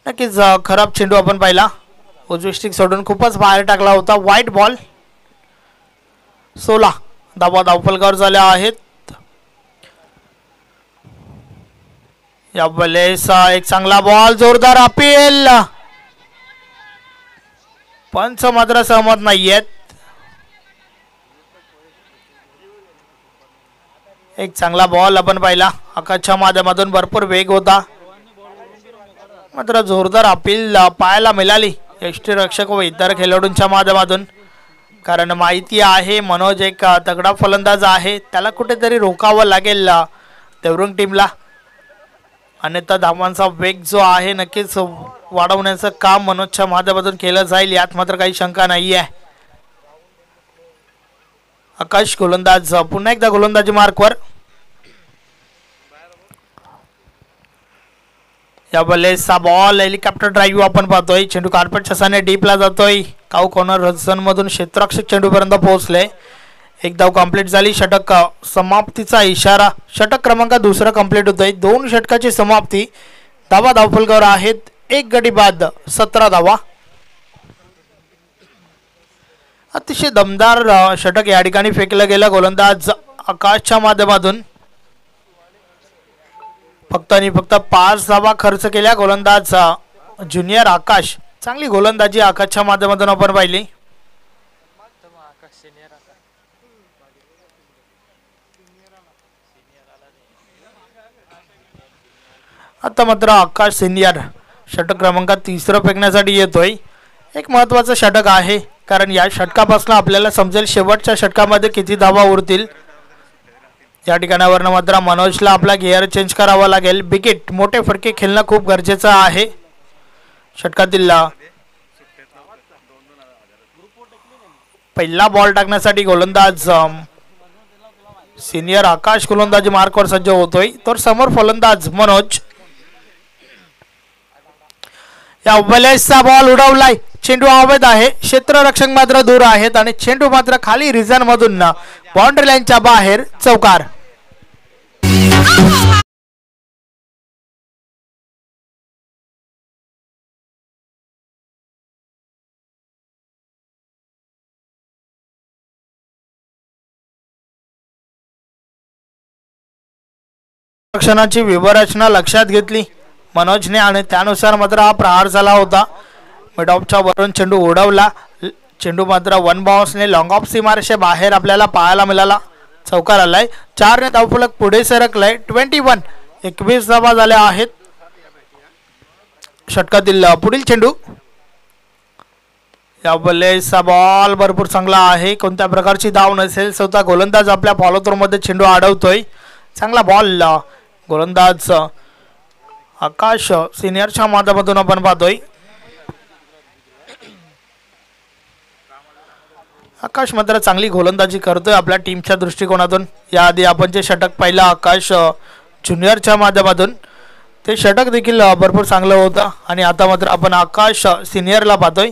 नक्कीच खराब चेंडू आपण पाहिला. उजवी स्टिक सोडून खूपच बाहेर टाकला होता. वाईट बॉल. 16 धावा धावफलकावर झाल्या आहेत. या वेळेस एक चांगला बॉल. जोरदार अपील. पंच मात्र सहमत नाहीयेत. एक चांगला बॉल आपण पाहिला. आकाशच्या माध्यमातून भरपूर वेग होता, मात्र जोरदार अपील पाहायला मिळाली यष्टीरक्षक व इतर खेळाडूंच्या माध्यमातून, कारण माहिती आहे मनोज एक तगडा फलंदाज आहे. त्याला कुठेतरी रोकावं लागेल देवरुंग टीमला. अन्यथा धावांचा वेग जो आहे नक्कीच वाढवण्याचं काम मनोजच्या माध्यमातून केलं जाईल, यात मात्र काही शंका नाही आहे. आकाश गोलंदाज पुन्हा एकदा गोलंदाजी मार्कवर. या वेळेस बॉल हेलिकॉप्टर ड्राईव्ह आपण पाहतोय. चेंडू कार्पेट छसाने डीपला जातोय. काऊ कॉर्नर रन मधून क्षेत्ररक्षक चेंडूपर्यंत पोहोचले. एक धाव कंप्लीट झाली. षटक समाप्तीचा इशारा. षटक क्रमांक दुसरा कंप्लीट होतोय. 2 षटकाची समाप्ती. धावा धावफलकावर आहेत. 1 गडी बाद 17 धावा. अतिशय दमदार षटक या ठिकाणी फेकलं गेलं गोलंदाज आकाशच्या माध्यमातून. फक्त आणि फक्त 5 धावा खर्च केल्या गोलंदाज ज्युनियर आकाश. चांगली गोलंदाजी आकाशच्या माध्यमातून आपण पाहिली. आता मात्र आकाश सिनियर षटक क्रमांक 3 फेकण्यासाठी येतोय. एक महत्त्वाचं षटक आहे, कारण या षटकापासून आपल्याला समजेल शेवटच्या षटकामध्ये किती धावा उरतील. या ठिकाणावरनं मात्र मनोजला आपला गिअर चेंज करावा लागेल. विकेट मोठे फटके खेळणं खूप गरजेचं आहे. षटकातील पहिला बॉल टाकण्यासाठी गोलंदाज सिनियर आकाश गोलंदाजी मार्कवर सज्ज होतोय, तर समोर फलंदाज मनोज. या बॉलचा बॉल उडवलाय. चेंडू अवैध आहे. क्षेत्ररक्षक मात्र दूर आहेत आणि चेंडू मात्र खाली रिझन मधून बाउंड्री लाईनच्या बाहेर चौकार. रक्षणाची व्यूहरचना लक्षात घेतली मनोजने आणि त्यानुसार मात्र हा प्रहार झाला होता. मिड ऑफच्या वरून चेंडू उडवला. चेंडू मात्र वन बाउन्सने लॉंग ऑफ सीमारेषे बाहेर आपल्याला पाहायला मिळाला. चौकार आलाय. 4 ने धावफलक पुढे सरकलाय. 21 धावा झाल्या आहेत. षटकातील पुढील चेंडू. या बॉलचा बॉल भरपूर चांगला आहे. कोणत्या प्रकारची धाव नसेल. स्वतः गोलंदाज आपल्या फॉलोथ्रो मध्ये चेंडू अडवतोय. चांगला बॉल गोलंदाज आकाश सिनियरच्या माध्यमातून आपण पाहतोय. आकाश मात्र चांगली गोलंदाजी करतोय आपल्या टीमच्या दृष्टिकोनातून. याआधी आपण जे षटक पाहिलं आकाश ज्युनियरच्या माध्यमातून, ते षटक देखील भरपूर चांगलं होतं. आणि आता मात्र आपण आकाश सिनियरला पाहतोय.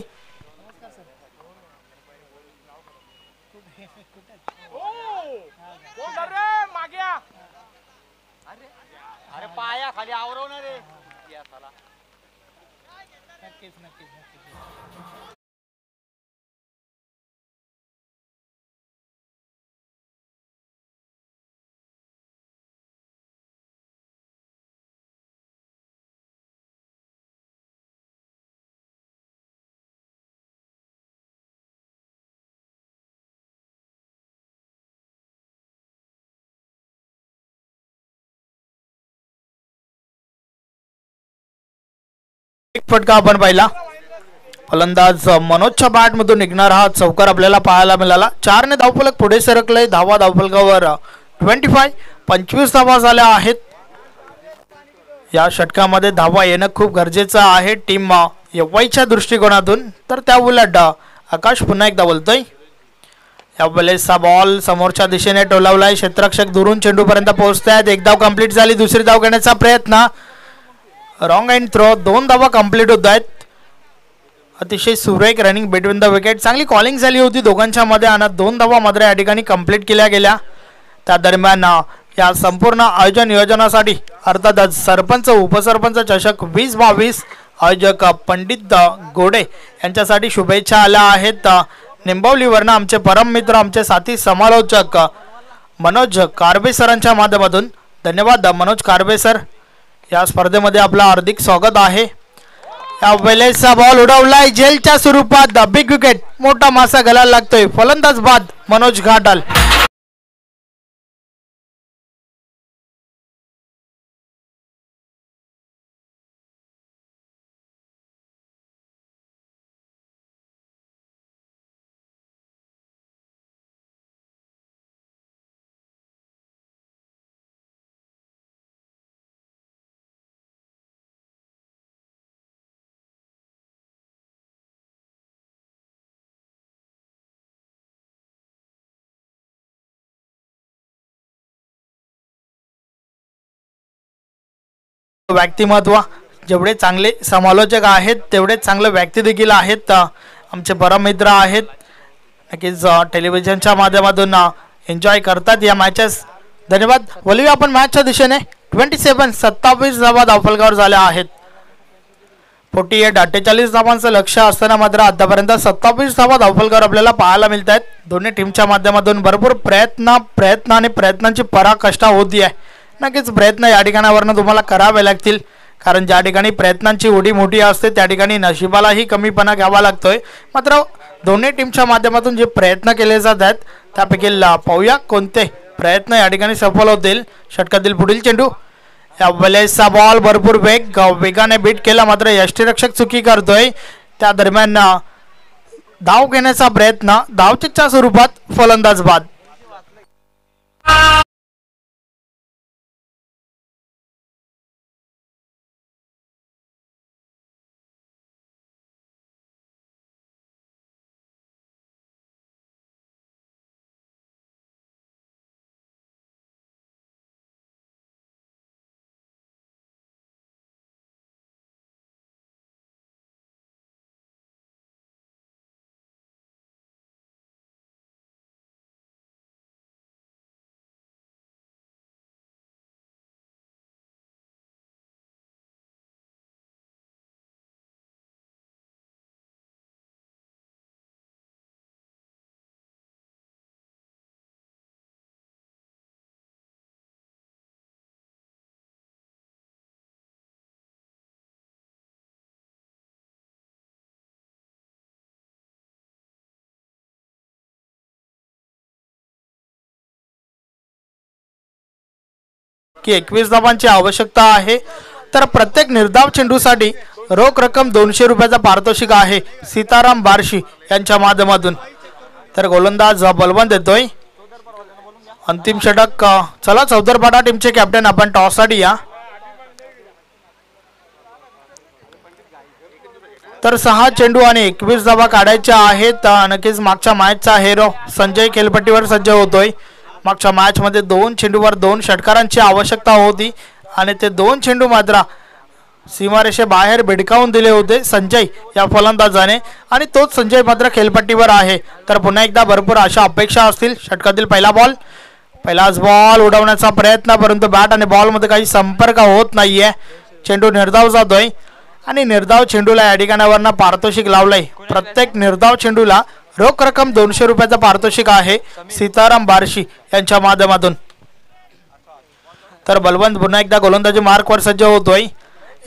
एक फटका आपण पाहिला. फलंदाज मनोजच्या बॅट मधून निघणारा हा चौकार आपल्याला पाहायला मिळाला. 4 ने धावफलक पुढे सरकले. धावा धावफलकावर 25 धावा झाल्या आहेत. या षटकामध्ये धावा येणं खूप गरजेचं आहे टीम यवईच्या दृष्टिकोनातून. तर त्या उलट आकाश पुन्हा एकदा बोलतोय. या बॉलचा बॉल समोरच्या दिशेने टोलावलाय. क्षेत्ररक्षक दुरून चेंडूपर्यंत पोहोचतायत. एक धाव कंप्लीट झाली. दुसरी धाव घेण्याचा प्रयत्न. Wrong and throw. 2 धावा कंप्लीट होत आहेत. अतिशय सुरेख रनिंग बिटवीन द विकेट. चांगली कॉलिंग झाली होती दोघांच्या मध्ये आणि 2 धावा मात्र या ठिकाणी कंप्लीट केल्या गेल्या. त्या दरम्यान या संपूर्ण आयोजन नियोजनासाठी अर्थातच सरपंच उपसरपंच चषक 2022 आयोजक पंडित गोडे यांच्यासाठी शुभेच्छा आल्या आहेत. निंबवलीवरनं आमचे परम मित्र आमचे साथी समालोचक मनोज कारबे सरांच्या माध्यमातून धन्यवाद मनोज कारबे सर. या स्पर्धेमध्ये आपलं हार्दिक स्वागत आहे. या वेळेचा बॉल उडवलाय जेलच्या स्वरूपात. Big wicket. मोठा मासा घालायला लागतोय. फलंदाज बाद मनोज घाटाल. व्यक्तिमत्व जेवढे चांगले समालोचक आहेत तेवढे चांगले व्यक्ती देखील आहेत. आमचे परम मित्र आहेत. नक्कीच टेलिव्हिजनच्या माध्यमातून एन्जॉय करतात या मॅचेस. धन्यवाद. वळूया आपण मॅचच्या दिशेने. 27 धावा धावफलकावर झाल्या आहेत. 48 धावांचं लक्ष असताना मात्र आतापर्यंत 27 धावा धावफलकावर आपल्याला पाहायला मिळत आहेत. दोन्ही टीमच्या माध्यमातून भरपूर प्रयत्न आणि प्रयत्नांची पराकाष्ठा होती आहे. नक्कीच प्रयत्न या ठिकाणावरनं तुम्हाला करावे लागतील, कारण ज्या ठिकाणी प्रयत्नांची उडी मोठी असते त्या ठिकाणी नशिबालाही कमीपणा घ्यावा लागतोय. मात्र दोन्ही टीमच्या माध्यमातून जे प्रयत्न केले जात आहेत त्यापैकी पाहूया कोणते प्रयत्न या ठिकाणी सफल होतील. षटकातील पुढील चेंडू, या वेळेसचा बॉल भरपूर वेगाने बीट केला, मात्र यष्टीरक्षक चुकी करतोय. त्या दरम्यान धाव घेण्याचा प्रयत्न, धावचीच्या स्वरूपात फलंदाज बाद. की 21 धावांची आवश्यकता आहे. तर प्रत्येक निर्धाव चेंडूसाठी रोख रक्कम 200 रुपयाचा पारितोषिक आहे सीताराम बार्शी यांच्या माध्यमातून. तर गोलंदाज बलवंत देतोय अंतिम षटक. चला चौदरपाडा टीमचे कॅप्टन आपण टॉससाठी या. तर 6 चेंडू आणि 21 धावा काढायच्या आहेत. नक्कीच मागच्या मॅचचा हेरो संजय खेळपट्टीवर सज्ज होतोय. मागच्या मॅच मध्ये 2 चेंडूवर 2 षटकारांची आवश्यकता होती आणि ते 2 चेंडू मात्र सीमारेषेबाहेर भिडकावून दिले होते संजय या फलंदाजाने, आणि तोच संजय मात्र खेळपट्टीवर आहे. तर पुन्हा एकदा भरपूर अशा अपेक्षा असतील. षटकातील पहिलाच बॉल उडवण्याचा प्रयत्न, परंतु बॅट आणि बॉल मध्ये काही संपर्क होत नाहीये. चेंडू निर्धाव जातोय आणि निर्धाव चेंडूला या ठिकाणावरनं पारितोषिक लावलंय. प्रत्येक निर्धाव चेंडूला रोख रक्कम 200 रुपयाचा पारितोषिक आहे सीताराम बार्शी यांच्या माध्यमातून. तर बलवंत पुन्हा एकदा गोलंदाजी मार्कवर सज्ज होतोय.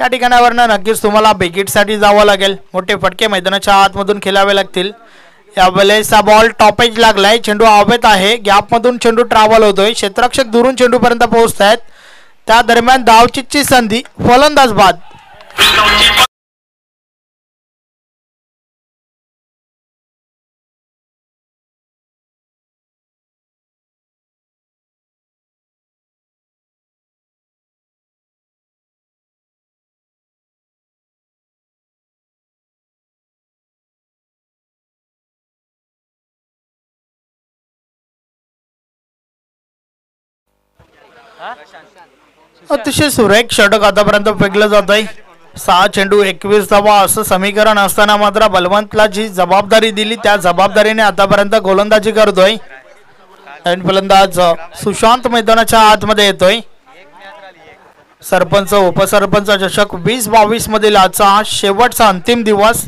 या ठिकाणावरनं नक्कीच तुम्हाला बिगिटसाठी जावं लागेल. मोठे फटके मैदानाच्या आतमधून खेळावे लागतील. यावेळेसचा बॉल टॉपेज लागलाय, चेंडू हवेत आहे, गॅपमधून चेंडू ट्रॅव्हल होतोय, क्षेत्ररक्षक दुरून चेंडूपर्यंत पोहोचत आहेत. त्या दरम्यान धावचीची संधी, फलंदाज बाद. अतिशय सुरेख षटक आतापर्यंत फेकलं जात आहे. 6 चेंडू 21 धावा असं समीकरण असताना मात्र बलवंतला जी जबाबदारी दिली त्या जबाबदारीने आतापर्यंत गोलंदाजी करतोय. नवीन फलंदाज सुशांत मैदानाच्या आतमध्ये येतोय. सरपंच उपसरपंच चषक 2022 मधील आजचा हा शेवटचा अंतिम दिवस.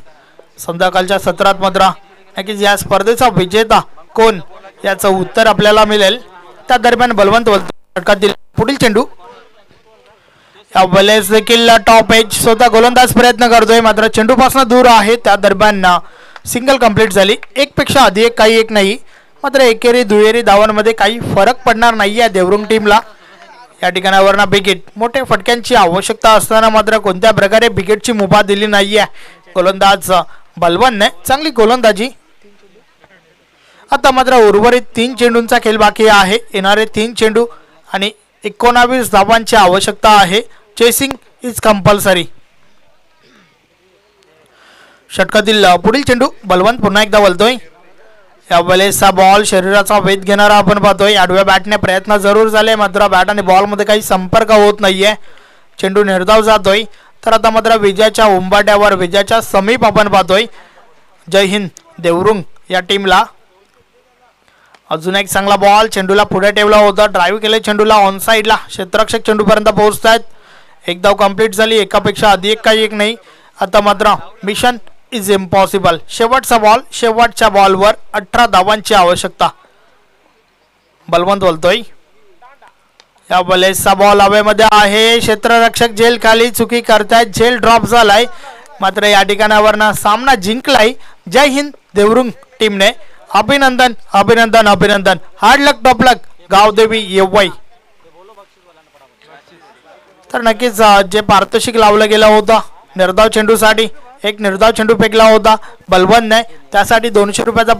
संध्याकाळच्या सत्रात मात्र नक्कीच या स्पर्धेचा विजेता कोण याचं उत्तर आपल्याला मिळेल. त्या दरम्यान बलवंत षटकातील पुढील चेंडू, यावेळेस देखील टॉप एज स्वतः गोलंदाज प्रयत्न करतोय, मात्र चेंडूपासून दूर आहे. त्या दरम्यान सिंगल कंप्लीट झाली. एक पेक्षा अधिक काही एक नाही, मात्र एकेरी दुहेरी धावांमध्ये काही फरक पडणार नाही आहे देवरुंग टीमला. या ठिकाणावरनं बिकेट, मोठ्या फटक्यांची आवश्यकता असताना मात्र कोणत्या प्रकारे बिकेटची मुभा दिली नाही आहे गोलंदाज बलवंतने. चांगली गोलंदाजी. आता मात्र उर्वरित 3 चेंडूंचा खेळ बाकी आहे. येणारे 3 चेंडू आणि 19 धावांची आवश्यकता आहे. Chasing is compulsory. षटकातील पुढील चेंडू, बलवंत पुन्हा एकदा वळतोय. यावेळेसचा बॉल शरीराचा वेध घेणारा आपण पाहतोय. आडव्या बॅटने प्रयत्न जरूर झाले, मात्र बॅट आणि बॉल मध्ये काही संपर्क होत नाहीये. चेंडू निर्धाव जातोय. तर आता मात्र विजयाच्या उंबाट्यावर, विजयाच्या समीप आपण पाहतोय. जय हिंद देवरुंग या टीमला. अजून एक चांगला बॉल, चेंडूला पुढे ठेवला होता, ड्राईव्ह केले चेंडूला ऑन साईडला, क्षेत्ररक्षक चेंडूपर्यंत पोहोचतायत. एक धाव कंप्लीट झाली, एकापेक्षा अधिक काही एक नाही. आता मात्र मिशन इज इम्पॉसिबल. शेवटचा बॉल, शेवटच्या बॉलवर 18 धावांची आवश्यकता. बलवंत बोलतोय. या बॉलेसचा बॉल हवेमध्ये आहे. क्षेत्ररक्षक झेल खाली चुकी करतायत. झेल ड्रॉप झालाय. मात्र या ठिकाणावरनं सामना जिंकलाय जय हिंद देवरुंग टीमने. अभिनंदन अभिनंदन अभिनंदन. हार्ड लक टॉप लक गावदेवी येवई. तर नक्कीच जे पारितोषिक लावलं गेलं होतं निर्धाव चेंडूसाठी एक निर्धाव चेंडू फेकला होता बलवंतने त्यासाठी 200 रुपयाचा